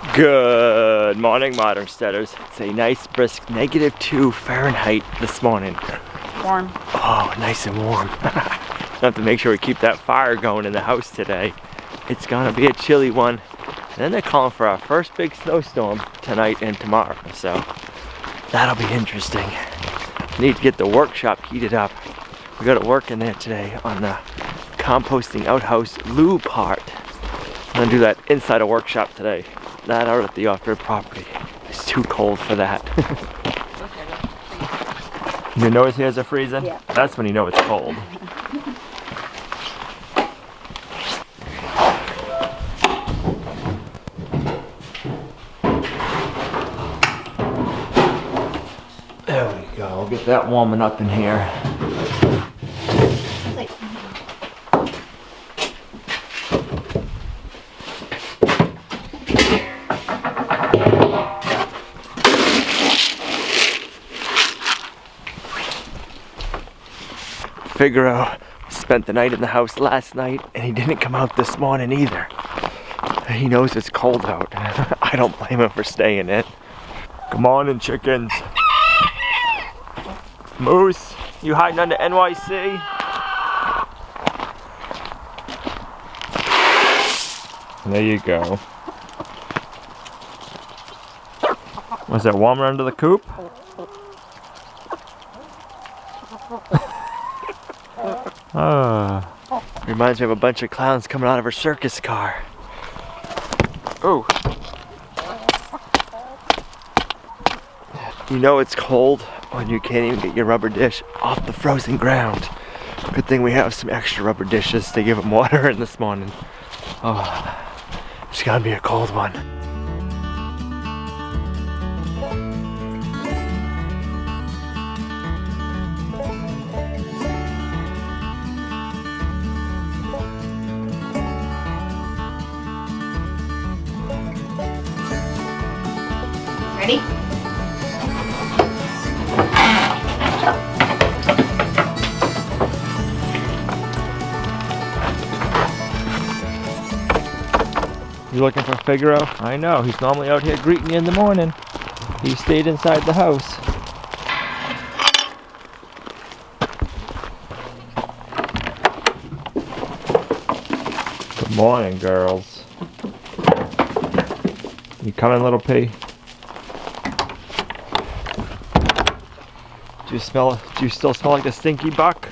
Good morning, Modern Homesteaders. It's a nice brisk -2 Fahrenheit this morning. Warm. Oh, nice and warm. Have to make sure we keep that fire going in the house today. It's gonna be a chilly one. And then they're calling for our first big snowstorm tonight and tomorrow, so that'll be interesting. Need to get the workshop heated up. We got to work in there today on the composting outhouse loo part. I'm gonna do that inside a workshop today. Not out at the off-grid property. It's too cold for that. You know his ears are freezing? Yeah. That's when you know it's cold. There we go. We'll get that warming up in here. Figaro spent the night in the house last night and he didn't come out this morning either. He knows it's cold out. I don't blame him for staying in. Come on in, chickens. Moose, you hiding under NYC? There you go. Was it warmer under the coop? Reminds me of a bunch of clowns coming out of her circus car. Oh. You know it's cold when you can't even get your rubber dish off the frozen ground. Good thing we have some extra rubber dishes to give them water in this morning. Oh, it's gonna be a cold one. Ready? You looking for Figaro? I know, he's normally out here greeting you in the morning. He stayed inside the house. Good morning, girls. You coming, little P? Do you still smell like a stinky buck?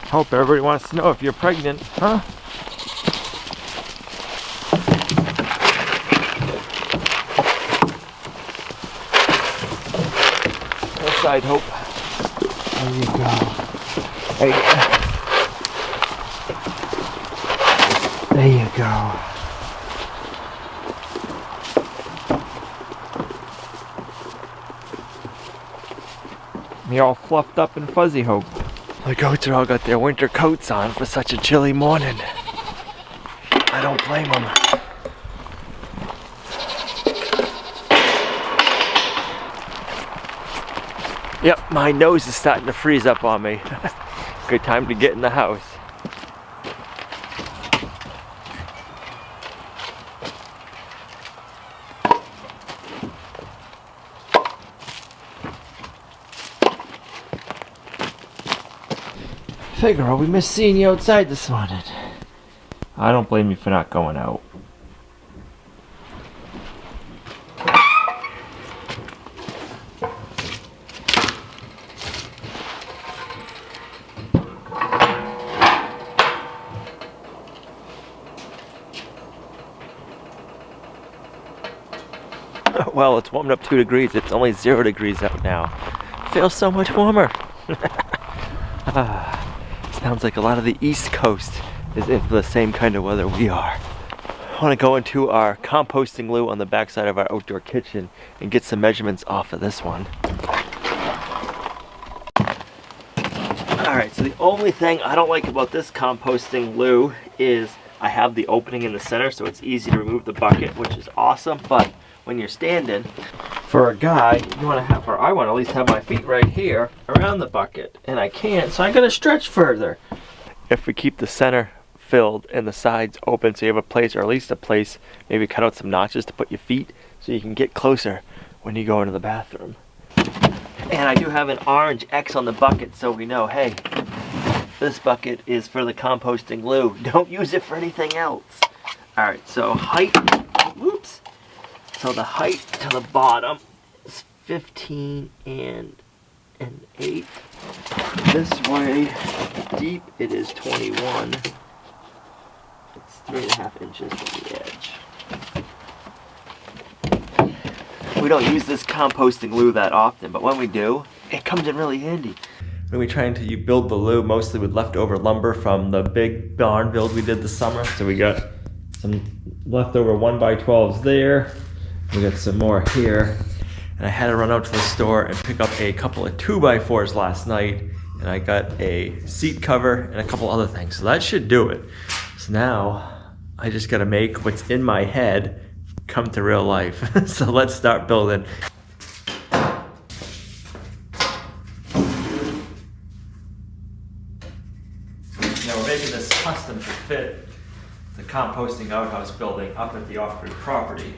Hope everybody wants to know if you're pregnant, huh? Inside, Hope. There you go. There you go. You're all fluffed up and fuzzy, Hope. The goats are all got their winter coats on for such a chilly morning. I don't blame them. Yep, my nose is starting to freeze up on me. Good time to get in the house. Figaro, we missed seeing you outside this morning. I don't blame you for not going out. Well, it's warmed up 2 degrees. It's only 0 degrees out now. Feels so much warmer. Sounds like a lot of the East Coast is in for the same kind of weather we are. I want to go into our composting loo on the backside of our outdoor kitchen and get some measurements off of this one. Alright, so the only thing I don't like about this composting loo is I have the opening in the center, so it's easy to remove the bucket, which is awesome, but when you're standing, for a guy, you want to have, or I want to at least have my feet right here around the bucket, and I can't, so I gotta stretch further. If we keep the center filled and the sides open, so you have a place, or at least a place, maybe cut out some notches to put your feet so you can get closer when you go into the bathroom. And I do have an orange X on the bucket, so we know, hey, this bucket is for the composting loo. Don't use it for anything else. All right, so height, whoops. So the height to the bottom is 15 and an eighth. This way, deep, it is 21. It's 3.5 inches from the edge. We don't use this composting loo that often, but when we do, it comes in really handy. When we trying to build the loo, mostly with leftover lumber from the big barn build we did this summer. So we got some leftover 1x12s there. We got some more here. And I had to run out to the store and pick up a couple of 2x4s last night. And I got a seat cover and a couple other things. So that should do it. So now I just gotta make what's in my head come to real life. So let's start building. Now we're making this custom to fit the composting outhouse building up at the off-grid property.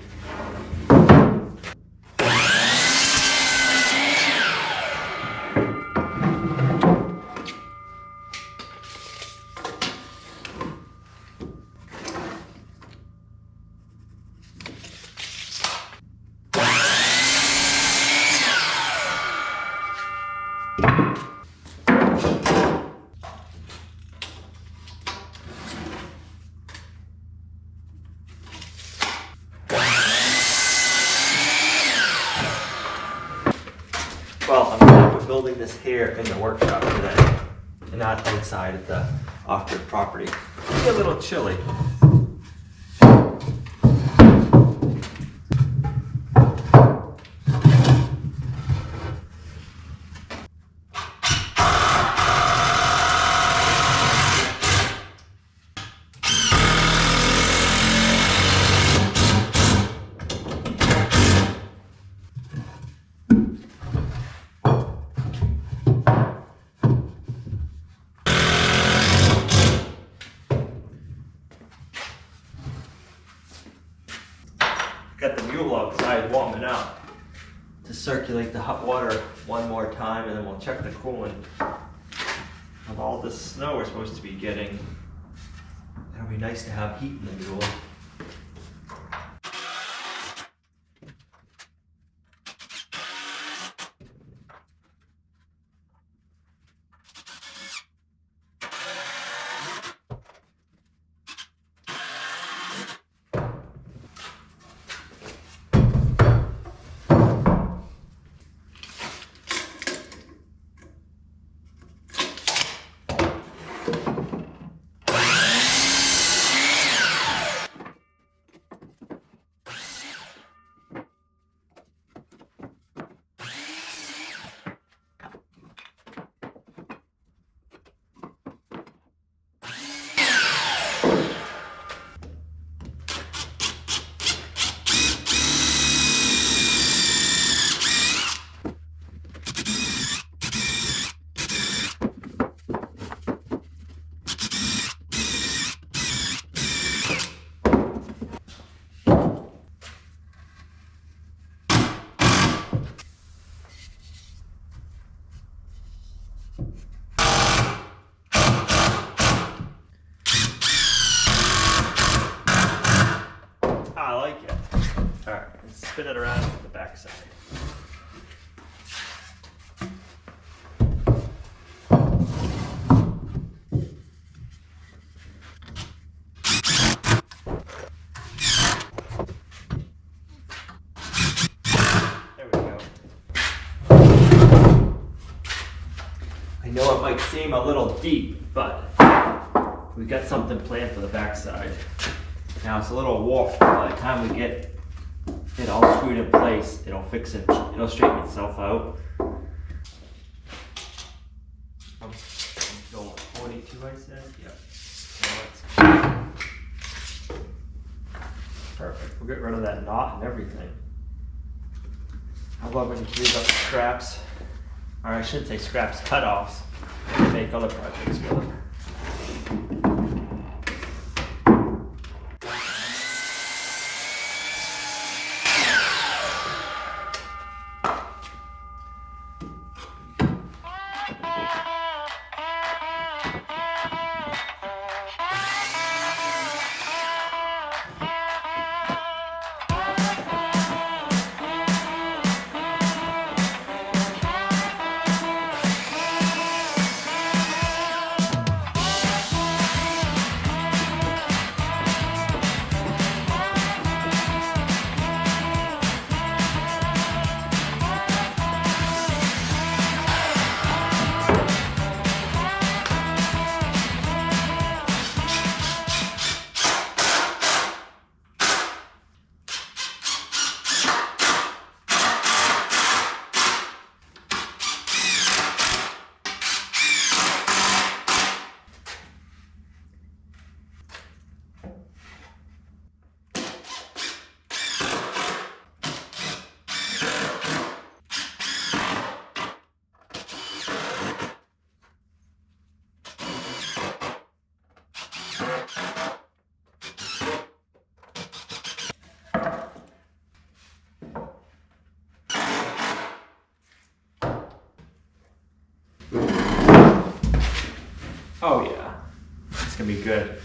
Well, I'm glad we're building this here in the workshop today and not outside at the off-grid property. It'll be a little chilly. Got the mule outside warming up to circulate the hot water one more time, and then we'll check the coolant. With all this snow we're supposed to be getting, it'll be nice to have heat in the mule. Spin it around to the back side. There we go. I know it might seem a little deep, but we got something planned for the back side. Now it's a little warped, but by the time we get it all screwed in place, it'll fix it, it'll straighten itself out. Go 42, I said? Yep. So perfect. We'll get rid of that knot and everything. I love when you can use up scraps, or I shouldn't say scraps, cut-offs, to make other projects with them. Oh yeah, it's gonna be good.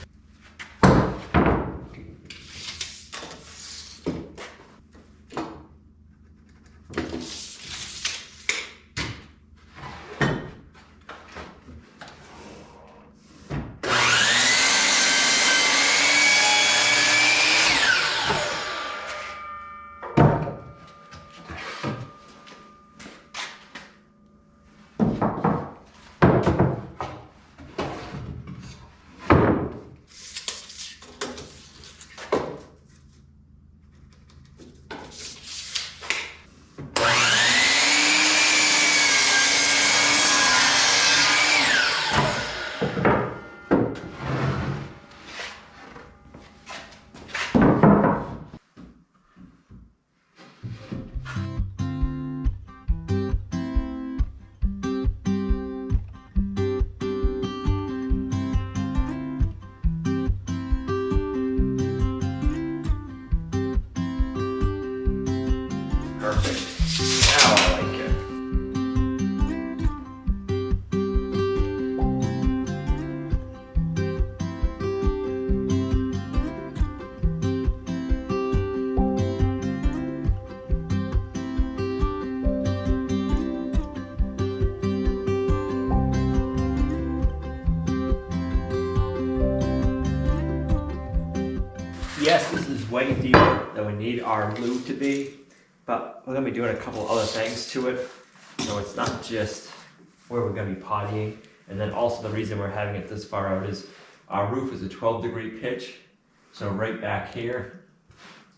Perfect. Now I like it. Yes, this is way deeper than we need our loo to be, but we're gonna be doing a couple other things to it. So it's not just where we're gonna be pottying, and then also the reason we're having it this far out is our roof is a 12-degree pitch. So right back here,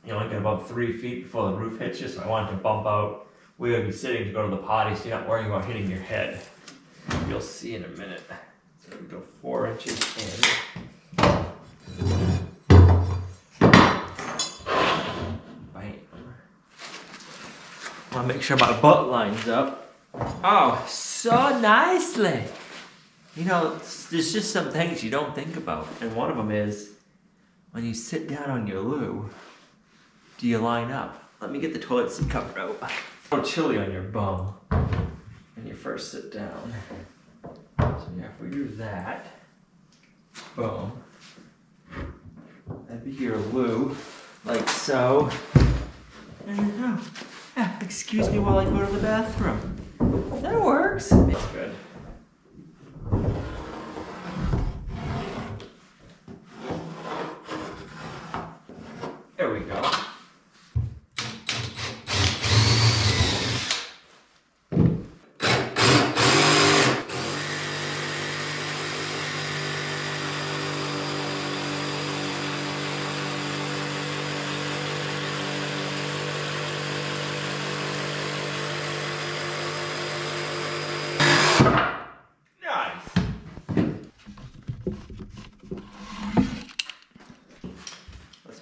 you only get about 3 feet before the roof hits you, so I wanted to bump out where you're gonna be sitting to go to the potty so you're not worrying about hitting your head. You'll see in a minute. So we go 4 inches in. I want to make sure my butt lines up. Oh, so nicely. You know, there's just some things you don't think about. And one of them is, when you sit down on your loo, do you line up? Let me get the toilet seat cover out. A little chilly on your bum when you first sit down. So yeah, if we do that, boom. That'd be your loo, like so. And excuse me while I go to the bathroom. That works. It's good. There we go.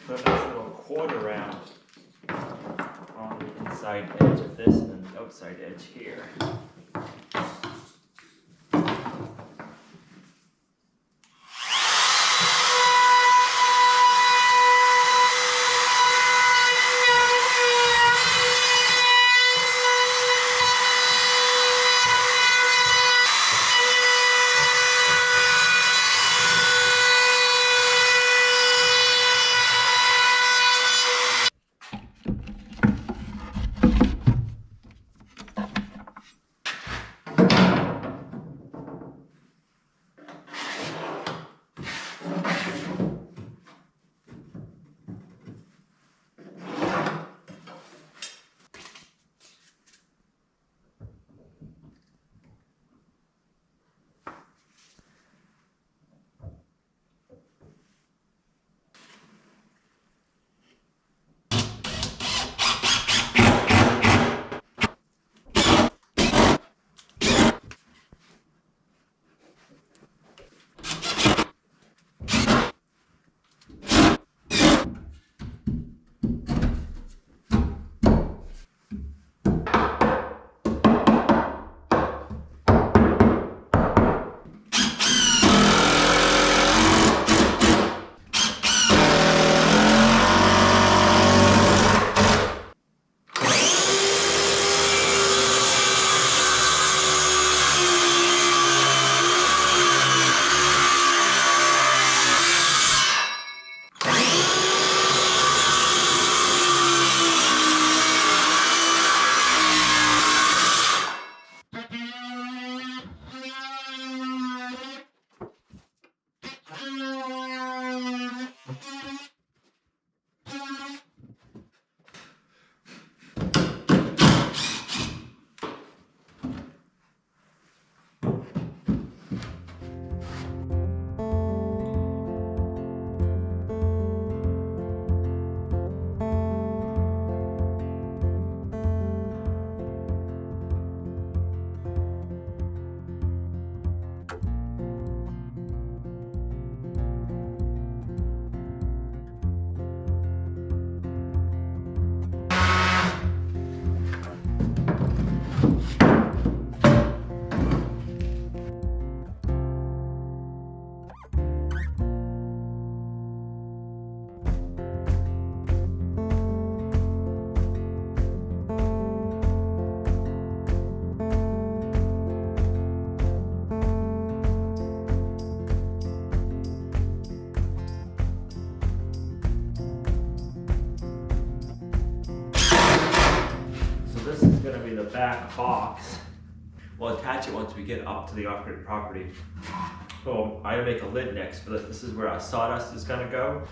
Put a nice little quarter round on the inside edge of this and then the outside edge here. be the back box. We'll attach it once we get up to the off-grid property. Oh, I'm gonna make a lid next for this. This is where our sawdust is gonna go.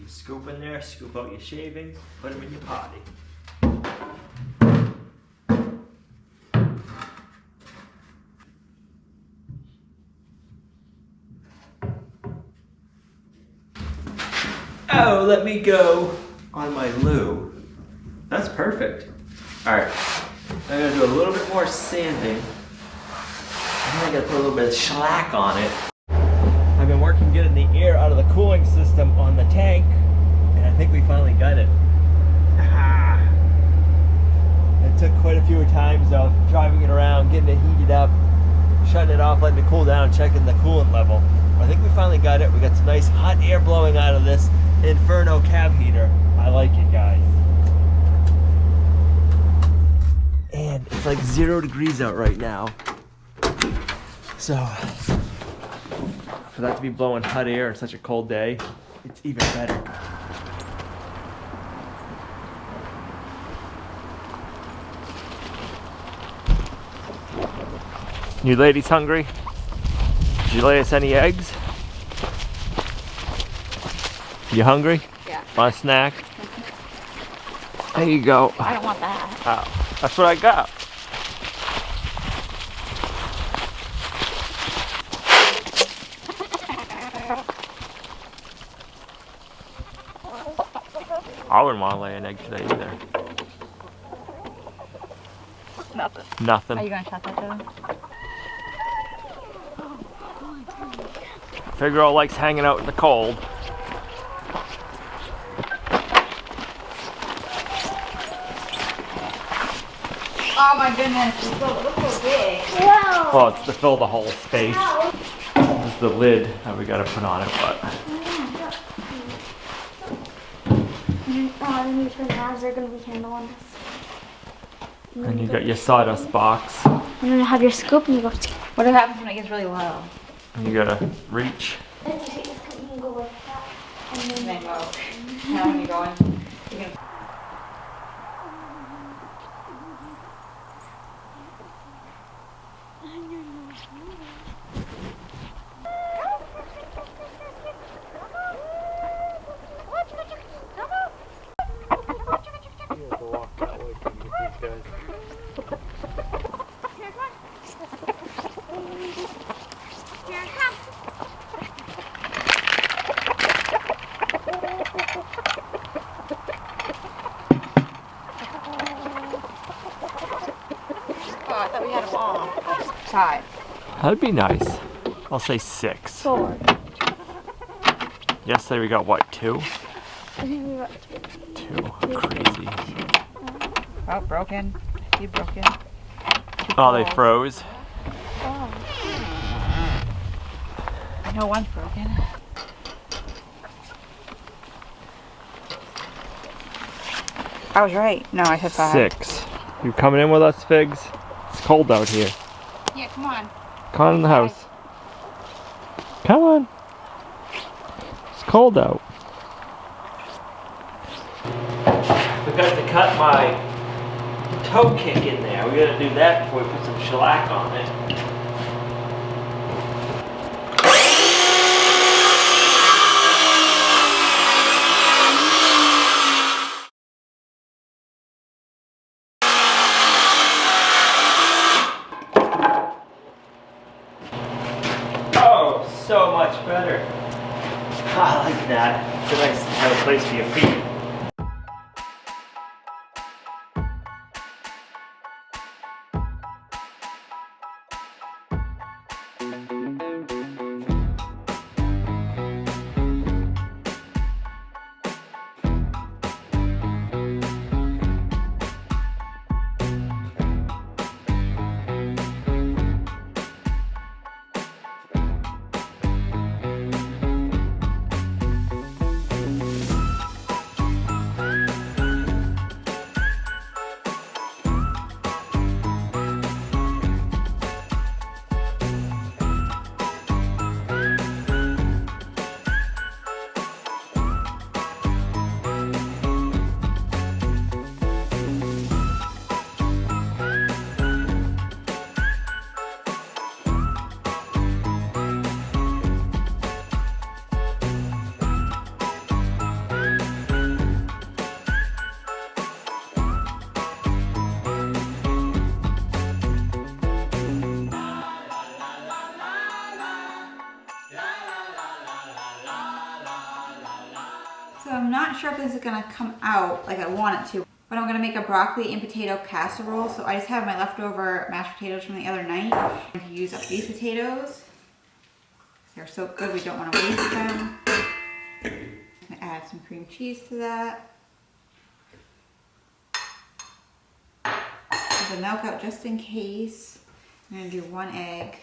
Scoop in there, scoop out your shavings, put them in your potty. Oh, let me go on my loo. That's perfect. All right, I'm gonna do a little bit more sanding. I'm gonna put a little bit of shellac on it. I've been working getting the air out of the cooling system on the tank, and I think we finally got it. It took quite a few times of driving it around, getting it heated up, shutting it off, letting it cool down, checking the coolant level. I think we finally got it. We got some nice hot air blowing out of this Inferno cab heater. I like it, guys. And it's like 0 degrees out right now. So, for that to be blowing hot air on such a cold day, it's even better. You ladies hungry? Did you lay us any eggs? You hungry? Yeah. Want a snack? There you go. I don't want that. Oh, that's what I got. I wouldn't want to lay an egg today either. Nothing. Nothing. Are you gonna shut that down? Figural likes hanging out in the cold. Oh my goodness, it's so big. Wow. Well, it's to fill the whole space. This is the lid that we gotta put on it, but. Then you turn around, is there going to be a handle on this? And you got your sawdust box. And then you have your scoop and you go. What happens when it gets really low? And you gotta reach. Then you take this scoop and you go like that. And And then then go. Now when you go in, you can. Oh, I thought we had them all. Tied. That'd be nice. I'll say 6. 4. Yesterday we got what, 2? And then we got 2. Crazy. Oh, broken. You broken. Oh, they froze. I know one's broken. I was right. No, I said 5. 6. You coming in with us, Figs? It's cold out here. Yeah, come on. Come on in the house. Come on. It's cold out. Forgot to cut my toe kick in there. We gotta do that before we put some shellac on it. Oh, so much better. I like that. It's nice to have a place for your feet. So I'm not sure if this is gonna come out like I want it to, but I'm gonna make a broccoli and potato casserole. So I just have my leftover mashed potatoes from the other night. I'm gonna use up these potatoes. They're so good, we don't wanna waste them. I'm gonna add some cream cheese to that. Put the milk out just in case. I'm gonna do 1 egg.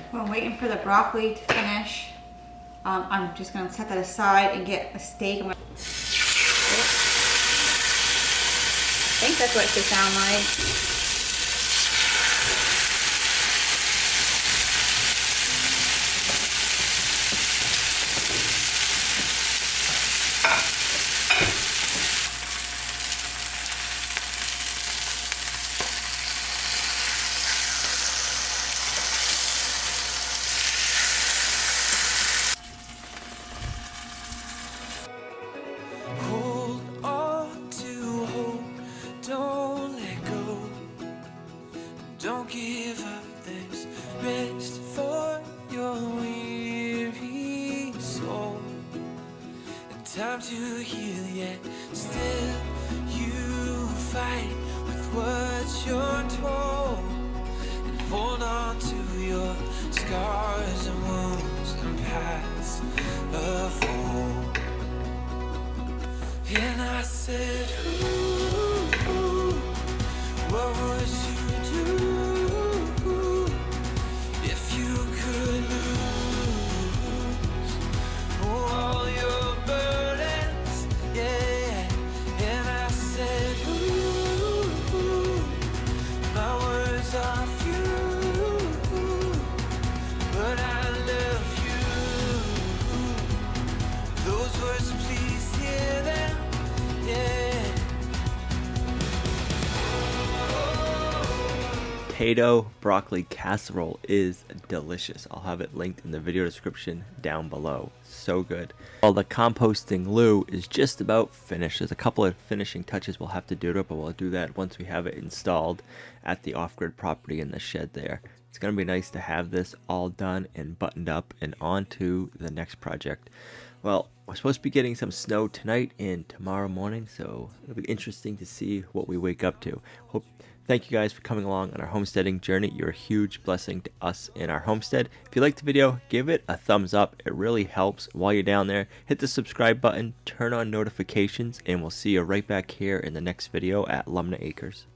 While I'm waiting for the broccoli to finish, I'm just gonna set that aside and get a steak. I think that's what it should sound like. Don't give up, there's rest for your weary soul, and time to heal, yet still you fight with what you're told, and hold on to your scars and wounds and paths of old. And I said, ooh, what would you do if you could lose all your burdens? Yeah. And I said, ooh, my words are few. potato broccoli casserole is delicious. I'll have it linked in the video description down below. So good. Well, the composting loo is just about finished. There's a couple of finishing touches we'll have to do to it, but we'll do that once we have it installed at the off-grid property in the shed there. It's going to be nice to have this all done and buttoned up and on to the next project. Well, we're supposed to be getting some snow tonight and tomorrow morning, so it'll be interesting to see what we wake up to. Thank you guys for coming along on our homesteading journey. You're a huge blessing to us in our homestead. If you liked the video, give it a thumbs up. It really helps. While you're down there, hit the subscribe button, turn on notifications, and we'll see you right back here in the next video at Lumnah Acres.